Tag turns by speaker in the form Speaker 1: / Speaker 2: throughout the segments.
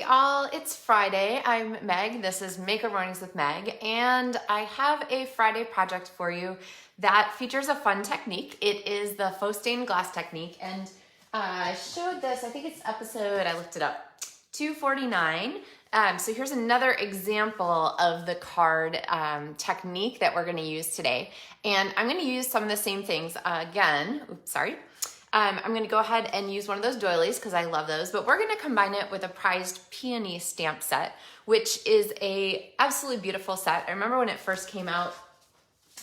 Speaker 1: all, it's Friday. I'm Meg. This is Maker Mornings with Meg, and I have a Friday project for you that features a fun technique. It is the Faux Stained Glass technique, and I showed this, I think it's episode, I looked it up, 249. So here's another example of the card technique that we're going to use today. And I'm going to use some of the same things again. Oops, sorry. I'm going to go ahead and use one of those doilies because I love those, but we're going to combine it with a Prized Peony stamp set, which is a absolutely beautiful set. I remember when it first came out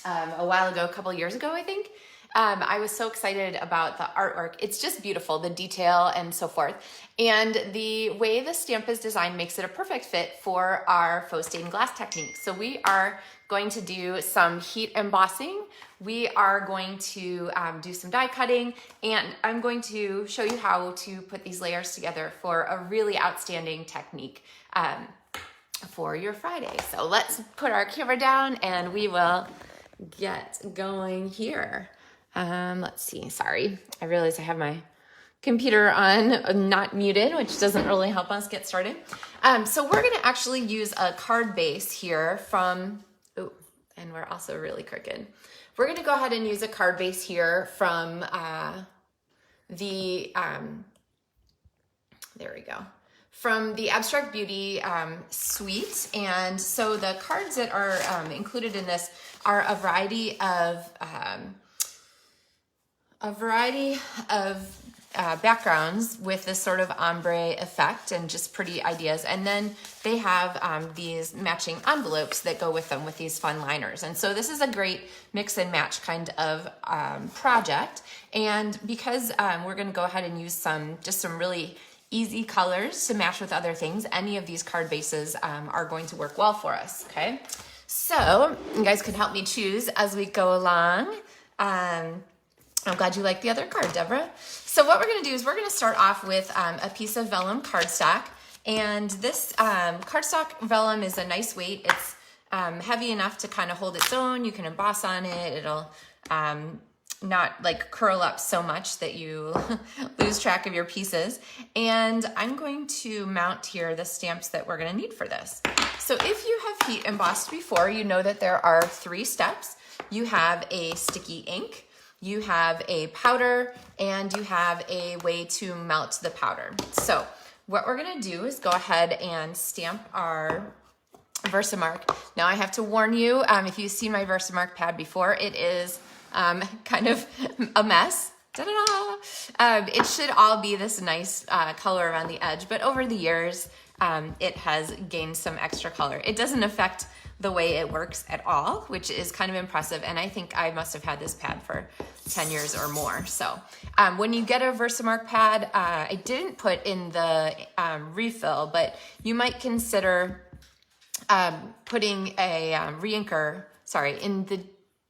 Speaker 1: a while ago, a couple years ago, I think. I was so excited about the artwork. It's just beautiful, the detail and so forth. And the way the stamp is designed makes it a perfect fit for our faux stained glass technique. So we are going to do some heat embossing. We are going to do some die cutting, and I'm going to show you how to put these layers together for a really outstanding technique for your Friday. So let's put our camera down and we will get going here. Let's see, sorry. I realize I have my computer on, not muted, which doesn't really help us get started. So we're gonna actually use a card base here from, oh, and we're also really crooked. We're gonna go ahead and use a card base here from there we go, from the Abstract Beauty suite. And so the cards that are included in this are a variety of backgrounds with this sort of ombre effect and just pretty ideas. And then they have these matching envelopes that go with them with these fun liners. And so this is a great mix and match kind of project. And because we're going to go ahead and use some really easy colors to match with other things, any of these card bases are going to work well for us, okay? So you guys can help me choose as we go along. I'm glad you like the other card, Deborah. So what we're gonna do is we're gonna start off with a piece of Vellum Cardstock. And this cardstock vellum is a nice weight. It's heavy enough to kind of hold its own. You can emboss on it. It'll not like curl up so much that you lose track of your pieces. And I'm going to mount here the stamps that we're gonna need for this. So if you have heat embossed before, you know that there are 3 steps. You have a sticky ink, you have a powder, and you have a way to melt the powder. So what we're gonna do is go ahead and stamp our Versamark. Now I have to warn you, if you've seen my Versamark pad before, it is kind of a mess. Ta-da-da! It should all be this nice color around the edge, but over the years, it has gained some extra color. It doesn't affect the way it works at all, which is kind of impressive. And I think I must have had this pad for 10 years or more. So when you get a Versamark pad, I didn't put in the refill, but you might consider putting a reinker, in the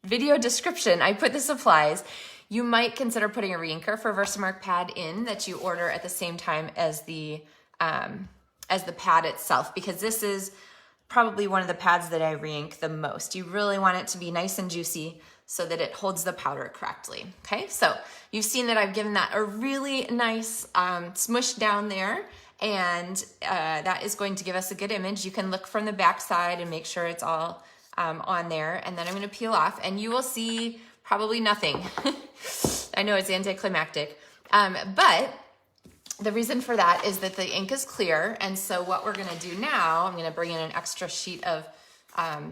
Speaker 1: video description, I put the supplies. You might consider putting a reinker for Versamark pad in that you order at the same time as the pad itself, because this is probably one of the pads that I re-ink the most. You really want it to be nice and juicy so that it holds the powder correctly, okay? So you've seen that I've given that a really nice smush down there, and that is going to give us a good image. You can look from the back side and make sure it's all on there, and then I'm gonna peel off, and you will see probably nothing. I know it's anticlimactic, but the reason for that is that the ink is clear. And so what we're gonna do now, I'm gonna bring in an extra sheet of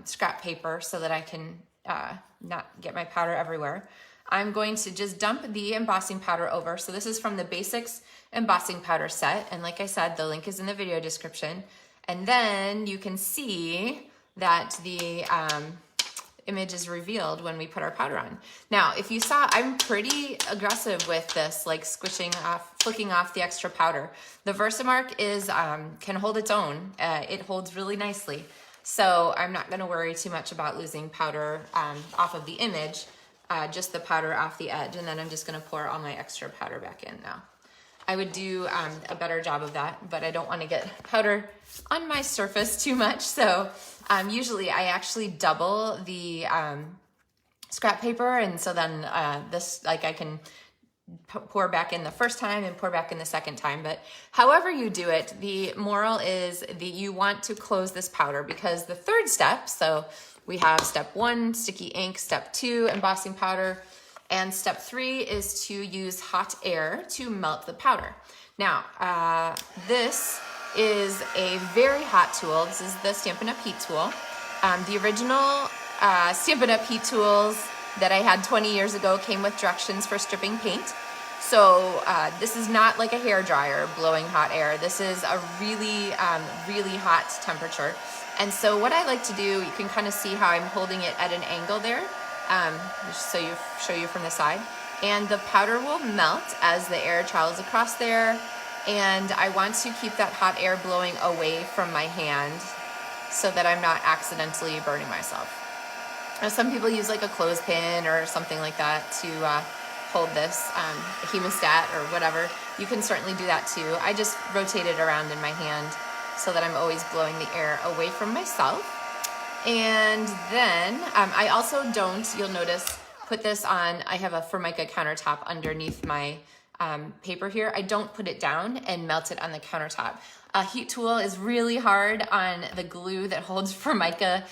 Speaker 1: scrap paper so that I can not get my powder everywhere. I'm going to just dump the embossing powder over. So this is from the Basics embossing powder set. And like I said, the link is in the video description. And then you can see that the image is revealed when we put our powder on. Now, if you saw, I'm pretty aggressive with this, like flicking off the extra powder. The Versamark is, can hold its own. It holds really nicely. So I'm not gonna worry too much about losing powder off of the image, just the powder off the edge. And then I'm just gonna pour all my extra powder back in now. I would do a better job of that, but I don't want to get powder on my surface too much. So usually I actually double the scrap paper, and so then this, like, I can pour back in the first time and pour back in the second time. But however you do it, the moral is that you want to close this powder, because the third step, so we have step 1, sticky ink, step 2, embossing powder, and step 3 is to use hot air to melt the powder. Now, this is a very hot tool. This is the Stampin' Up! Heat tool. The original Stampin' Up! Heat tools that I had 20 years ago came with directions for stripping paint. So this is not like a hair dryer blowing hot air. This is a really, really hot temperature. And so what I like to do, you can kind of see how I'm holding it at an angle there, just so show you from the side. And the powder will melt as the air travels across there. And I want to keep that hot air blowing away from my hand so that I'm not accidentally burning myself. Now, some people use like a clothespin or something like that to hold this, a hemostat or whatever. You can certainly do that too. I just rotate it around in my hand so that I'm always blowing the air away from myself. And then I also don't, you'll notice, put this on, I have a Formica countertop underneath my paper here. I don't put it down and melt it on the countertop. A heat tool is really hard on the glue that holds Formica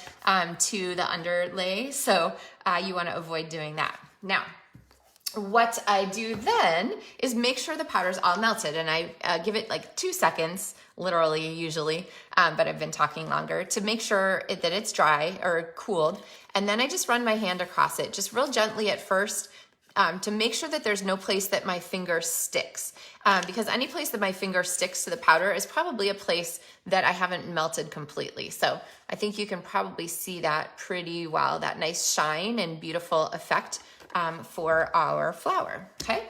Speaker 1: to the underlay, so you want to avoid doing that. Now, what I do then is make sure the powder's all melted, and I give it like 2 seconds, literally usually, but I've been talking longer, to make sure that it's dry or cooled, and then I just run my hand across it, just real gently at first, to make sure that there's no place that my finger sticks. Because any place that my finger sticks to the powder is probably a place that I haven't melted completely. So I think you can probably see that pretty well, that nice shine and beautiful effect for our flower, okay?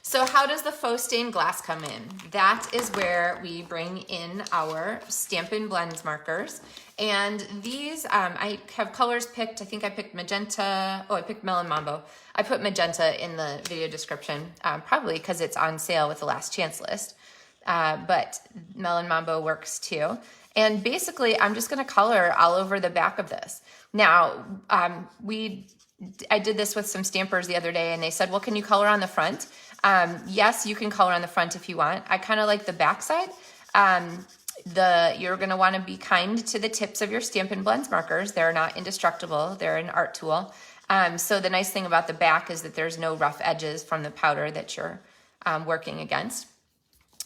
Speaker 1: So how does the faux stained glass come in? That is where we bring in our Stampin Blends Markers. And these, I have colors picked. I think I picked magenta. Oh, I picked Melon Mambo. I put magenta in the video description, probably because it's on sale with the last chance list. But Melon Mambo works too. And basically, I'm just gonna color all over the back of this. Now, I did this with some stampers the other day, and they said, well, can you color on the front? Yes, you can color on the front if you want. I kind of like the back side. You're gonna wanna be kind to the tips of your Stampin' Blends markers. They're not indestructible, they're an art tool. So the nice thing about the back is that there's no rough edges from the powder that you're working against.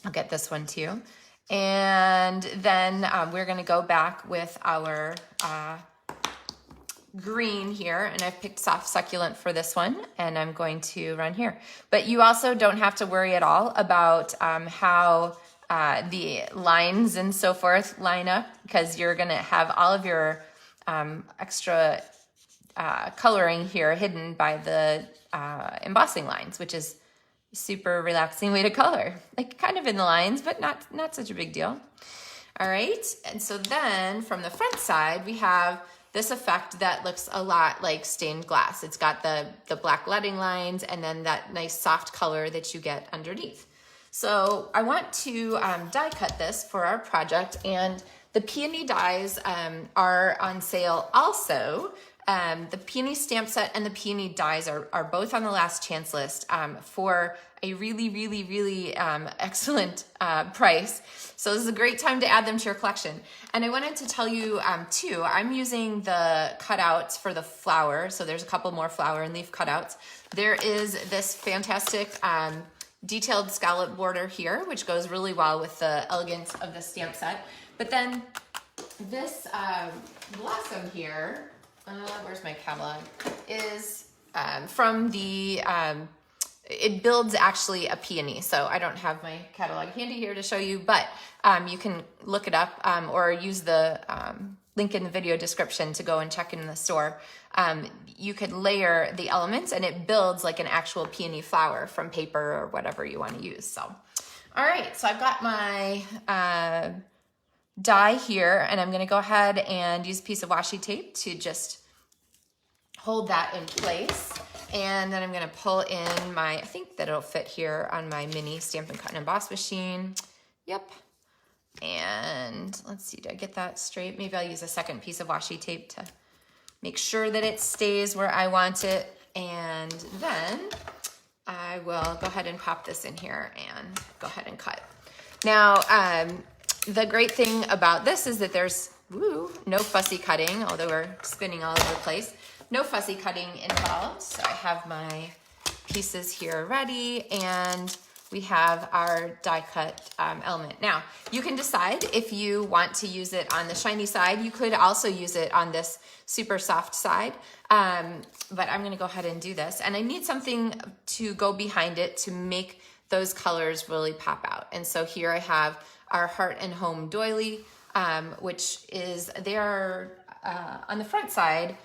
Speaker 1: I'll get this one too. And then we're gonna go back with our green here, and I've picked Soft Succulent for this one, and I'm going to run here. But you also don't have to worry at all about how the lines and so forth line up, because you're gonna have all of your extra coloring here hidden by the embossing lines, which is a super relaxing way to color. Like kind of in the lines, but not such a big deal. All right, and so then from the front side, we have this effect that looks a lot like stained glass. It's got the black leading lines and then that nice soft color that you get underneath. So I want to die cut this for our project, and the Peony Dies are on sale also. The Peony stamp set and the Peony Dies are both on the last chance list for a really, really, really excellent price. So this is a great time to add them to your collection. And I wanted to tell you too, I'm using the cutouts for the flower. So there's a couple more flower and leaf cutouts. There is this fantastic detailed scallop border here, which goes really well with the elegance of the stamp set. But then this blossom here, where's my catalog, is from the, it builds actually a peony. So I don't have my catalog handy here to show you, but you can look it up or use the link in the video description to go and check in the store. You could layer the elements and it builds like an actual peony flower from paper or whatever you want to use. So, all right, so I've got my die here, and I'm gonna go ahead and use a piece of washi tape to just hold that in place. And then I'm gonna pull in my, I think that it'll fit here on my mini Stampin' Cut and Emboss machine. Yep. And let's see, did I get that straight? Maybe I'll use a second piece of washi tape to make sure that it stays where I want it. And then I I will go ahead and pop this in here and go ahead and cut. Now, the great thing about this is that there's no fussy cutting, although we're spinning all over the place. No fussy cutting involved. So I have my pieces here ready, and we have our die cut element. Now, you can decide if you want to use it on the shiny side. You could also use it on this super soft side, but I'm gonna go ahead and do this. And I need something to go behind it to make those colors really pop out. And so here I have our Heart and Home doily, which is, they are on the front side,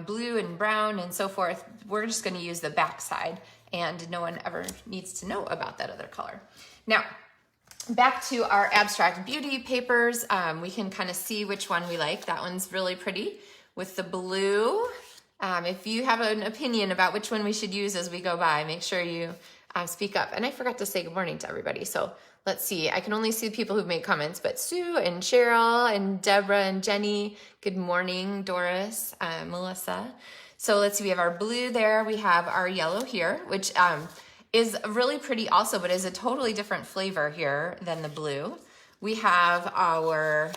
Speaker 1: blue and brown and so forth. We're just gonna use the back side, and no one ever needs to know about that other color. Now, back to our Abstract Beauty papers. We can kind of see which one we like. That one's really pretty with the blue. If you have an opinion about which one we should use as we go by, make sure you speak up. And I forgot to say good morning to everybody. So let's see, I can only see the people who've made comments, but Sue and Cheryl and Deborah and Jenny, good morning, Doris, Melissa. So let's see, we have our blue there, we have our yellow here, which is really pretty also, but is a totally different flavor here than the blue. We have our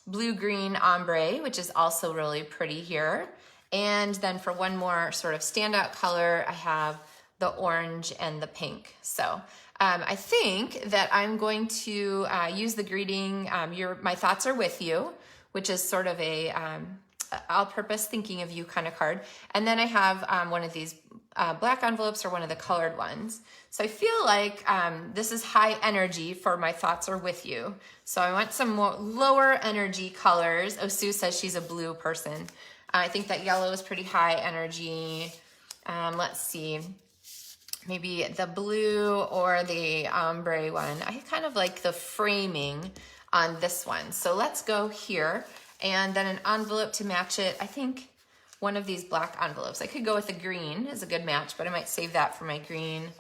Speaker 1: blue-green ombre, which is also really pretty here. And then for one more sort of standout color, I have the orange and the pink. So I think that I'm going to use the greeting, my thoughts are with you, which is sort of a all-purpose thinking of you kind of card. And then I have one of these black envelopes or one of the colored ones. So I feel like this is high energy for my thoughts are with you. So I want some more lower energy colors. Oh, Sue says she's a blue person. I think that yellow is pretty high energy. Let's see, maybe the blue or the ombre one. I kind of like the framing on this one. So let's go here. And then an envelope to match it. I think one of these black envelopes. I could go with the green as a good match, but I might save that for my green.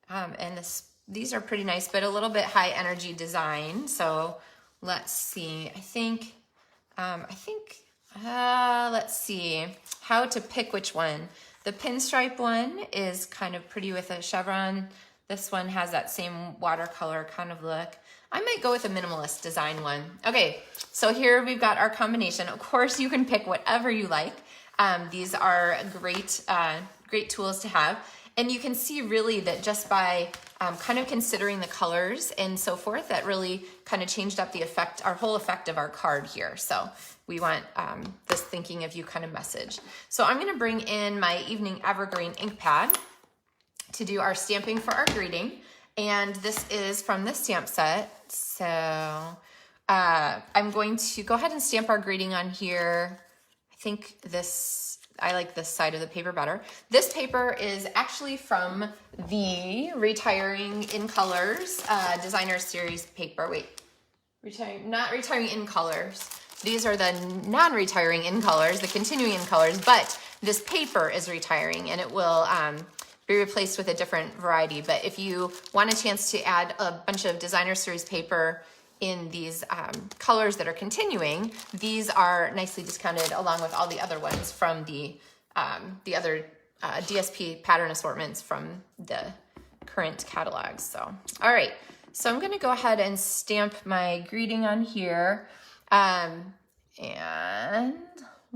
Speaker 1: And these are pretty nice, but a little bit high energy design. So let's see. I think let's see how to pick which one. The pinstripe one is kind of pretty with a chevron. This one has that same watercolor kind of look. I might go with a minimalist design one. Okay, so here we've got our combination. Of course, you can pick whatever you like. These are great, great tools to have. And you can see really that just by kind of considering the colors and so forth, that really kind of changed up the effect, our whole effect of our card here. So we want this thinking of you kind of message. So I'm gonna bring in my Evening Evergreen ink pad to do our stamping for our greeting. And this is from the stamp set. So I'm going to go ahead and stamp our greeting on here. I think I like this side of the paper better. This paper is actually from the Retiring in Colors Designer Series paper. Wait, not Retiring in Colors. These are the non-retiring in colors, the continuing in colors, but this paper is retiring and it will be replaced with a different variety. But if you want a chance to add a bunch of Designer Series paper in these colors that are continuing, these are nicely discounted along with all the other ones from the other DSP pattern assortments from the current catalogs. So, all right, so I'm gonna go ahead and stamp my greeting on here and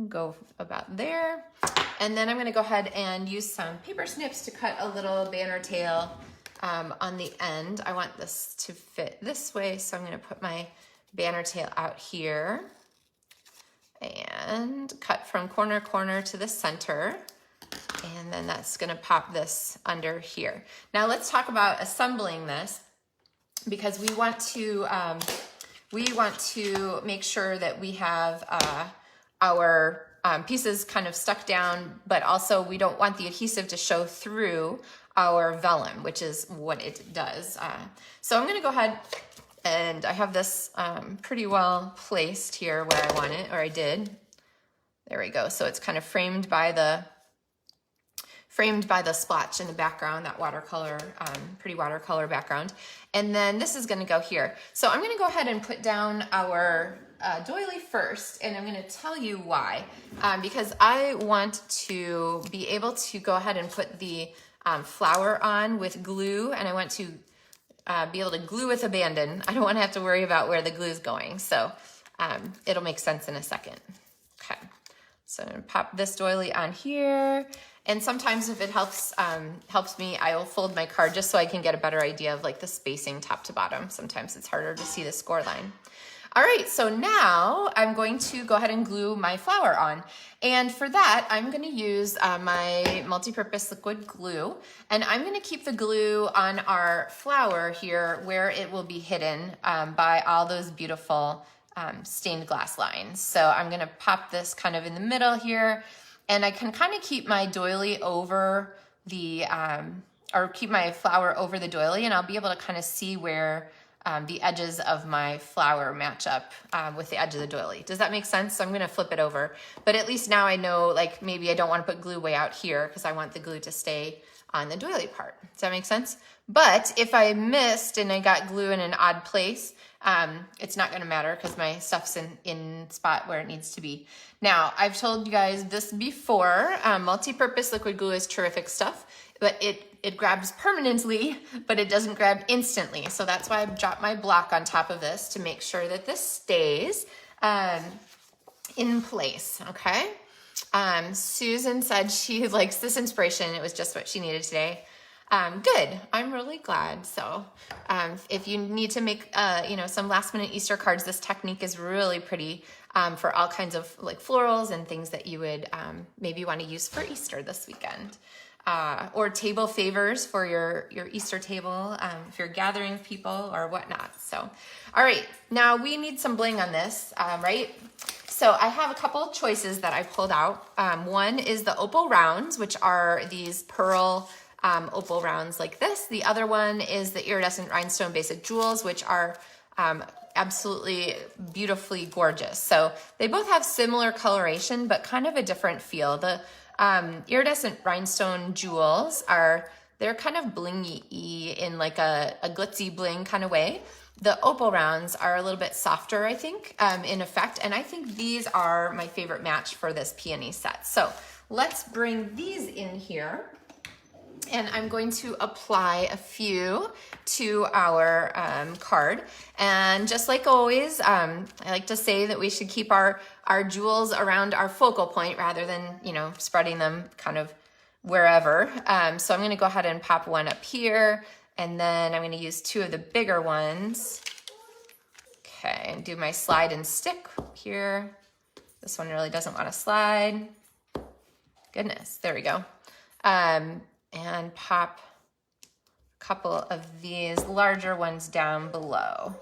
Speaker 1: go about there. And then I'm gonna go ahead and use some paper snips to cut a little banner tail on the end. I want this to fit this way, so I'm gonna put my banner tail out here and cut from corner to corner to the center. And then that's gonna pop this under here. Now let's talk about assembling this, because we want to make sure that we have our pieces kind of stuck down, but also we don't want the adhesive to show through our vellum, which is what it does. So I'm gonna go ahead, and I have this pretty well placed here where I want it, or I did. There we go. So it's kind of framed by the splotch in the background, that watercolor, pretty watercolor background. And then this is gonna go here. So I'm gonna go ahead and put down our doily first, and I'm gonna tell you why. Because I want to be able to go ahead and put the flower on with glue, and I want to be able to glue with abandon. I don't want to have to worry about where the glue is going. So it'll make sense in a second. Okay, so I'm gonna pop this doily on here. And sometimes if it helps me, I will fold my card just so I can get a better idea of like the spacing top to bottom. Sometimes it's harder to see the score line. All right, so now I'm going to go ahead and glue my flower on. And for that, I'm gonna use my multi-purpose liquid glue, and I'm gonna keep the glue on our flower here where it will be hidden by all those beautiful stained glass lines. So I'm gonna pop this kind of in the middle here, and I can kind of keep my doily over the, or keep my flower over the doily, and I'll be able to kind of see where the edges of my flower match up with the edge of the doily. Does that make sense? So I'm gonna flip it over, but at least now I know, like, maybe I don't wanna put glue way out here because I want the glue to stay on the doily part. Does that make sense? But if I missed and I got glue in an odd place, it's not gonna matter because my stuff's in spot where it needs to be. Now, I've told you guys this before, multi-purpose liquid glue is terrific stuff, but it grabs permanently, but it doesn't grab instantly. So that's why I've dropped my block on top of this to make sure that this stays in place, okay? Susan said she likes this inspiration. It was just what she needed today. Good, I'm really glad. So if you need to make some last minute Easter cards, this technique is really pretty for all kinds of like florals and things that you would maybe want to use for Easter this weekend. Or table favors for your Easter table, if you're gathering people or whatnot. So, all right, now we need some bling on this, right? So I have a couple choices that I pulled out. One is the opal rounds, which are these pearl opal rounds like this. The other one is the iridescent rhinestone basic jewels, which are absolutely beautifully gorgeous. So they both have similar coloration, but kind of a different feel. The iridescent rhinestone jewels they're kind of blingy in like a glitzy bling kind of way. The opal rounds are a little bit softer, I think, in effect. And I think these are my favorite match for this peony set. So let's bring these in here. And I'm going to apply a few to our card. And just like always, I like to say that we should keep our jewels around our focal point rather than, spreading them kind of wherever. So I'm gonna go ahead and pop one up here, and then I'm gonna use two of the bigger ones. Okay, and do my slide and stick here. This one really doesn't want to slide. Goodness, there we go. And pop a couple of these larger ones down below.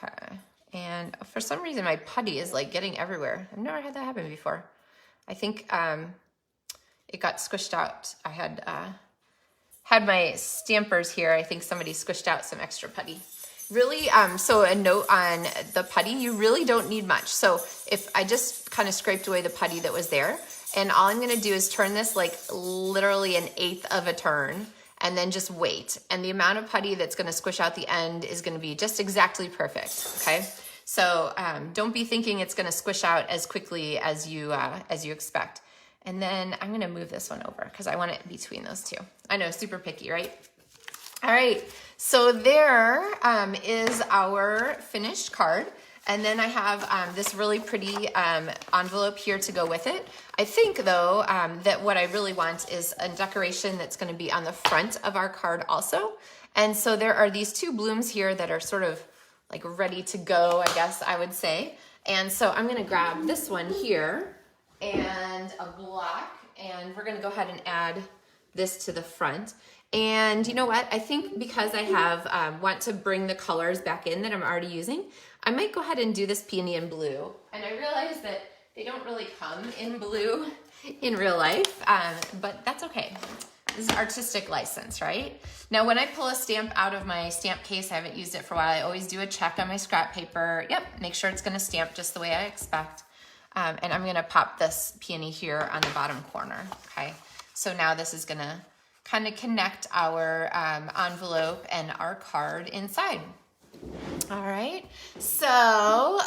Speaker 1: Okay, and for some reason my putty is like getting everywhere. I've never had that happen before. I think it got squished out. I had my stampers here. I think somebody squished out some extra putty. Really, so a note on the putty, you really don't need much. So if I just kind of scraped away the putty that was there, and all I'm gonna do is turn this like literally 1/8 of a turn and then just wait. And the amount of putty that's gonna squish out the end is gonna be just exactly perfect, okay? So don't be thinking it's gonna squish out as quickly as you expect. And then I'm gonna move this one over because I want it between those two. I know, super picky, right? All right, so there is our finished card. And then I have this really pretty envelope here to go with it. I think though that what I really want is a decoration that's gonna be on the front of our card also. And so there are these two blooms here that are sort of like ready to go, I guess I would say. And so I'm gonna grab this one here and a block, and we're gonna go ahead and add this to the front. And you know what? I think because I have want to bring the colors back in that I'm already using, I might go ahead and do this peony in blue. And I realize that they don't really come in blue in real life, but that's okay. This is artistic license, right? Now, when I pull a stamp out of my stamp case, I haven't used it for a while, I always do a check on my scrap paper. Yep, make sure it's gonna stamp just the way I expect. And I'm gonna pop this peony here on the bottom corner, okay? So now this is gonna kind of connect our envelope and our card inside. All right, so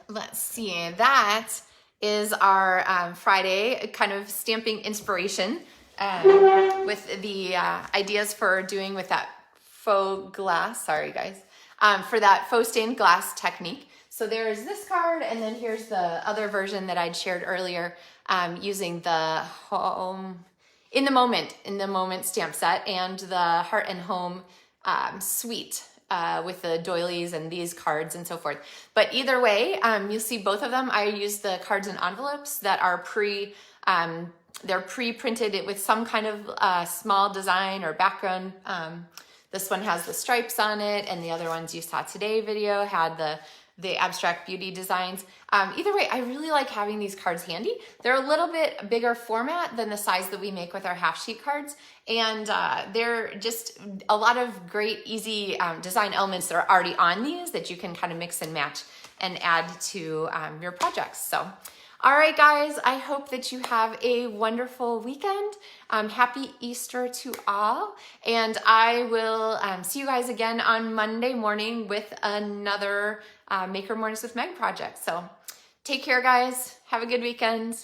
Speaker 1: let's see, that is our Friday kind of stamping inspiration. with the ideas for doing with that faux glass, sorry guys, for that faux stained glass technique. So there's this card, and then here's the other version that I'd shared earlier, using the home, in the moment stamp set, and the Heart and Home suite with the doilies and these cards and so forth. But either way, you'll see both of them. I use the cards and envelopes that are they're pre-printed with some kind of small design or background. This one has the stripes on it, and the other ones you saw today video had the abstract beauty designs. Either way, I really like having these cards handy. They're a little bit bigger format than the size that we make with our half sheet cards. And they're just a lot of great, easy design elements that are already on these that you can kind of mix and match and add to your projects. So, all right, guys, I hope that you have a wonderful weekend. Happy Easter to all. And I will see you guys again on Monday morning with another Maker Mornings with Meg project. So take care, guys. Have a good weekend.